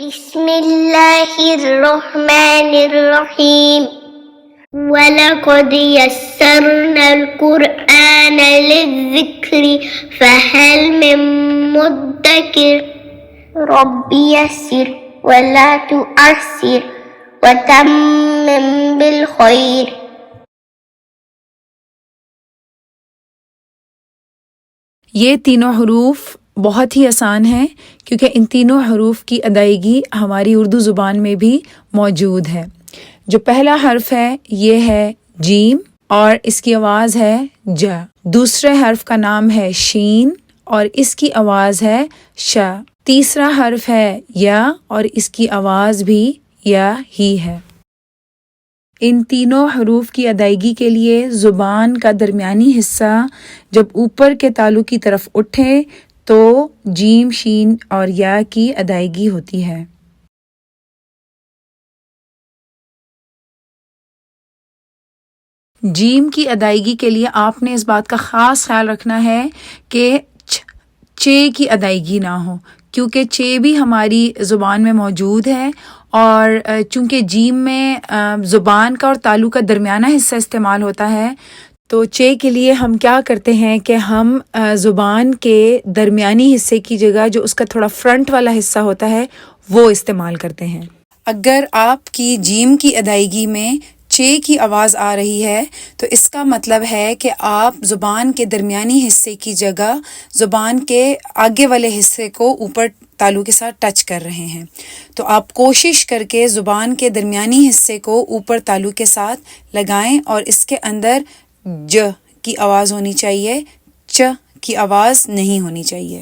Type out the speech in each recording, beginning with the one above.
بسم اللہ الرحمن الرحیم وَلَقَدْ يَسَّرْنَا الْقُرْآنَ لِلذِّكْرِ فَهَلْ مِن مُدَّكِرٍ رَبِّ يَسِّرْ وَلَا تُعَسِّرْ وَتَمِّمْ بِالْخَيْرِ۔ یہ تینوں حروف بہت ہی آسان ہیں کیونکہ ان تینوں حروف کی ادائیگی ہماری اردو زبان میں بھی موجود ہے۔ جو پہلا حرف ہے یہ ہے جیم اور اس کی آواز ہے ج۔ دوسرے حرف کا نام ہے شین اور اس کی آواز ہے ش۔ تیسرا حرف ہے یا اور اس کی آواز بھی یا ہی ہے۔ ان تینوں حروف کی ادائیگی کے لیے زبان کا درمیانی حصہ جب اوپر کے تالو کی طرف اٹھے تو جیم شین اور یا کی ادائیگی ہوتی ہے۔ جیم کی ادائیگی کے لیے آپ نے اس بات کا خاص خیال رکھنا ہے کہ چے کی ادائیگی نہ ہو کیونکہ چے بھی ہماری زبان میں موجود ہے اور چونکہ جیم میں زبان کا اور تالو کا درمیانہ حصہ استعمال ہوتا ہے تو چے کے لیے ہم کیا کرتے ہیں کہ ہم زبان کے درمیانی حصے کی جگہ جو اس کا تھوڑا فرنٹ والا حصہ ہوتا ہے وہ استعمال کرتے ہیں۔ اگر آپ کی جیم کی ادائیگی میں چے کی آواز آ رہی ہے تو اس کا مطلب ہے کہ آپ زبان کے درمیانی حصے کی جگہ زبان کے آگے والے حصے کو اوپر تالو کے ساتھ ٹچ کر رہے ہیں، تو آپ کوشش کر کے زبان کے درمیانی حصے کو اوپر تالو کے ساتھ لگائیں اور اس کے اندر ج کی آواز ہونی چاہیے، چ کی آواز نہیں ہونی چاہیے۔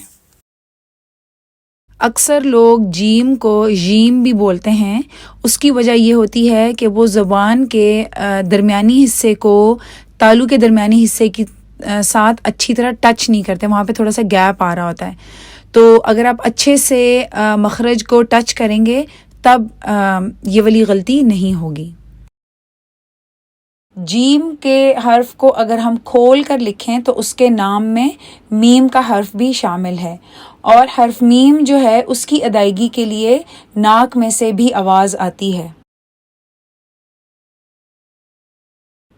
اکثر لوگ جیم کو جیم بھی بولتے ہیں، اس کی وجہ یہ ہوتی ہے کہ وہ زبان کے درمیانی حصے کو تالو کے درمیانی حصے کی ساتھ اچھی طرح ٹچ نہیں کرتے، وہاں پہ تھوڑا سا گیپ آ رہا ہوتا ہے، تو اگر آپ اچھے سے مخرج کو ٹچ کریں گے تب یہ والی غلطی نہیں ہوگی۔ جیم کے حرف کو اگر ہم کھول کر لکھیں تو اس کے نام میں میم کا حرف بھی شامل ہے اور حرف میم جو ہے اس کی ادائیگی کے لیے ناک میں سے بھی آواز آتی ہے۔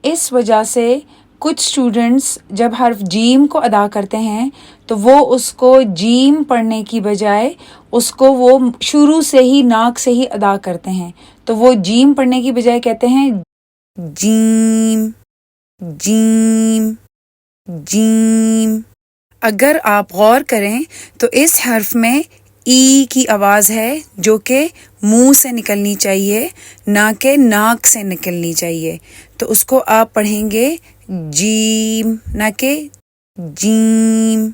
اس وجہ سے کچھ اسٹوڈنٹس جب حرف جیم کو ادا کرتے ہیں تو وہ اس کو جیم پڑھنے کی بجائے اس کو وہ شروع سے ہی ناک سے ہی ادا کرتے ہیں، تو وہ جیم پڑھنے کی بجائے کہتے ہیں جیم جیم جیم۔ اگر آپ غور کریں تو اس حرف میں ای کی آواز ہے جو کہ منہ سے نکلنی چاہیے نہ کہ ناک سے نکلنی چاہیے، تو اس کو آپ پڑھیں گے جیم نہ کہ جیم۔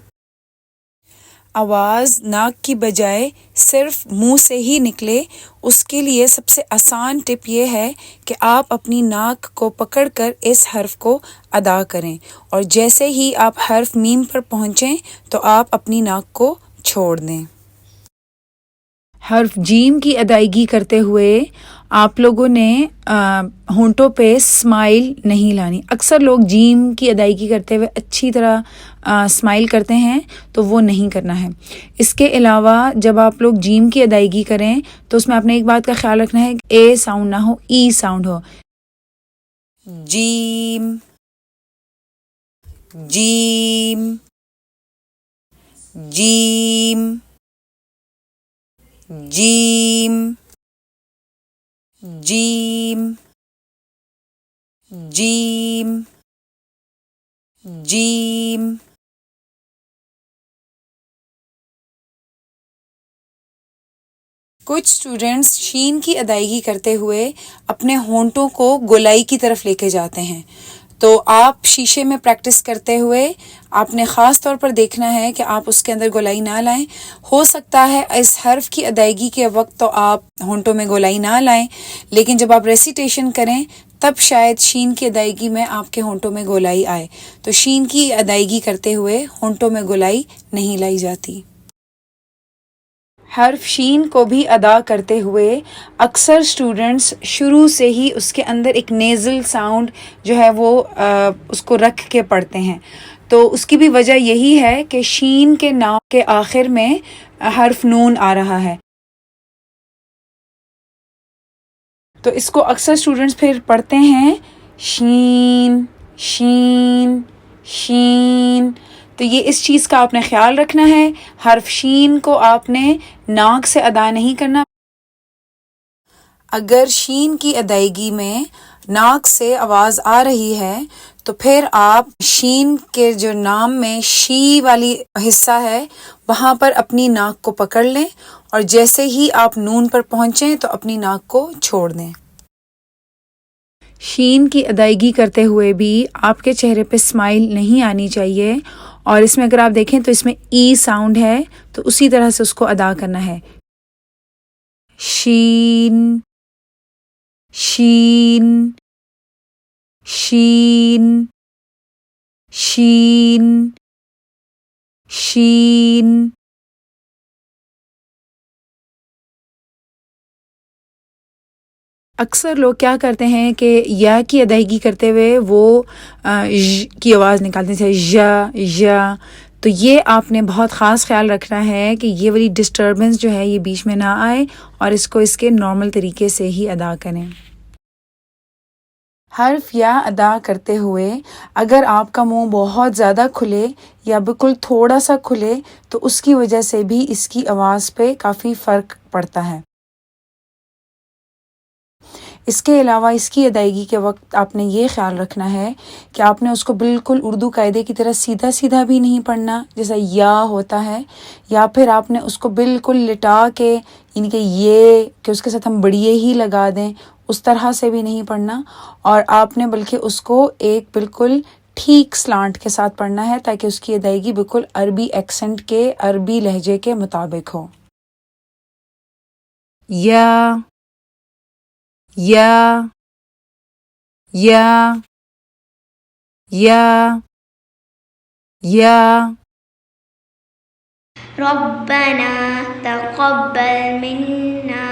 آواز ناک کی بجائے صرف منہ سے ہی نکلے اس کے لیے سب سے آسان ٹپ یہ ہے کہ آپ اپنی ناک کو پکڑ کر اس حرف کو ادا کریں اور جیسے ہی آپ حرف میم پر پہنچیں تو آپ اپنی ناک کو چھوڑ دیں۔ حرف جیم کی ادائیگی کرتے ہوئے آپ لوگوں نے ہونٹوں پہ اسمائل نہیں لانی۔ اکثر لوگ جیم کی ادائیگی کرتے ہوئے اچھی طرح اسمائل کرتے ہیں تو وہ نہیں کرنا ہے۔ اس کے علاوہ جب آپ لوگ جیم کی ادائیگی کریں تو اس میں آپ نے ایک بات کا خیال رکھنا ہے کہ اے ساؤنڈ نہ ہو، ای ساؤنڈ ہو۔ جیم جیم جیم جیم جیم جیم جیم۔ کچھ اسٹوڈنٹس شین کی ادائیگی کرتے ہوئے اپنے ہونٹوں کو گولائی کی طرف لے کے جاتے ہیں، تو آپ شیشے میں پریکٹس کرتے ہوئے آپ نے خاص طور پر دیکھنا ہے کہ آپ اس کے اندر گولائی نہ لائیں۔ ہو سکتا ہے اس حرف کی ادائیگی کے وقت تو آپ ہونٹوں میں گولائی نہ لائیں، لیکن جب آپ ریسیٹیشن کریں تب شاید شین کی ادائیگی میں آپ کے ہونٹوں میں گولائی آئے، تو شین کی ادائیگی کرتے ہوئے ہونٹوں میں گولائی نہیں لائی جاتی۔ حرف شین کو بھی ادا کرتے ہوئے اکثر اسٹوڈنٹس شروع سے ہی اس کے اندر ایک نیزل ساؤنڈ جو ہے وہ اس کو رکھ کے پڑھتے ہیں، تو اس کی بھی وجہ یہی ہے کہ شین کے نام کے آخر میں حرف نون آ رہا ہے۔ تو اس کو اکثر اسٹوڈنٹس پھر پڑھتے ہیں شین شین شین. تو یہ اس چیز کا آپ نے خیال رکھنا ہے، حرف شین کو آپ نے ناک سے ادا نہیں کرنا. اگر شین کی ادائیگی میں ناک سے آواز آ رہی ہے تو پھر آپ شین کے جو نام میں شی والی حصہ ہے وہاں پر اپنی ناک کو پکڑ لیں، اور جیسے ہی آپ نون پر پہنچیں تو اپنی ناک کو چھوڑ دیں. شین کی ادائیگی کرتے ہوئے بھی آپ کے چہرے پہ اسمائل نہیں آنی چاہیے، اور اس میں اگر آپ دیکھیں تو اس میں ای ساؤنڈ ہے، تو اسی طرح سے اس کو ادا کرنا ہے. شین شین شین شین شین. اکثر لوگ کیا کرتے ہیں کہ یا کی ادائیگی کرتے ہوئے وہ کی آواز نکالتے ہیں یا. تو یہ آپ نے بہت خاص خیال رکھنا ہے کہ یہ والی ڈسٹربنس جو ہے یہ بیچ میں نہ آئے، اور اس کو اس کے نارمل طریقے سے ہی ادا کریں. حرف یا ادا کرتے ہوئے اگر آپ کا منہ بہت زیادہ کھلے یا بالکل تھوڑا سا کھلے تو اس کی وجہ سے بھی اس کی آواز پہ کافی فرق پڑتا ہے. اس کے علاوہ اس کی ادائیگی کے وقت آپ نے یہ خیال رکھنا ہے کہ آپ نے اس کو بالکل اردو قاعدے کی طرح سیدھا سیدھا بھی نہیں پڑھنا جیسا یا ہوتا ہے، یا پھر آپ نے اس کو بالکل لٹا کے یعنی کہ یہ کہ اس کے ساتھ ہم بڑیے ہی لگا دیں اس طرح سے بھی نہیں پڑھنا، اور آپ نے بلکہ اس کو ایک بالکل ٹھیک سلانٹ کے ساتھ پڑھنا ہے تاکہ اس کی ادائیگی بالکل عربی ایکسنٹ کے، عربی لہجے کے مطابق ہو. یا یا یا یا یا. ربنا تقبل منا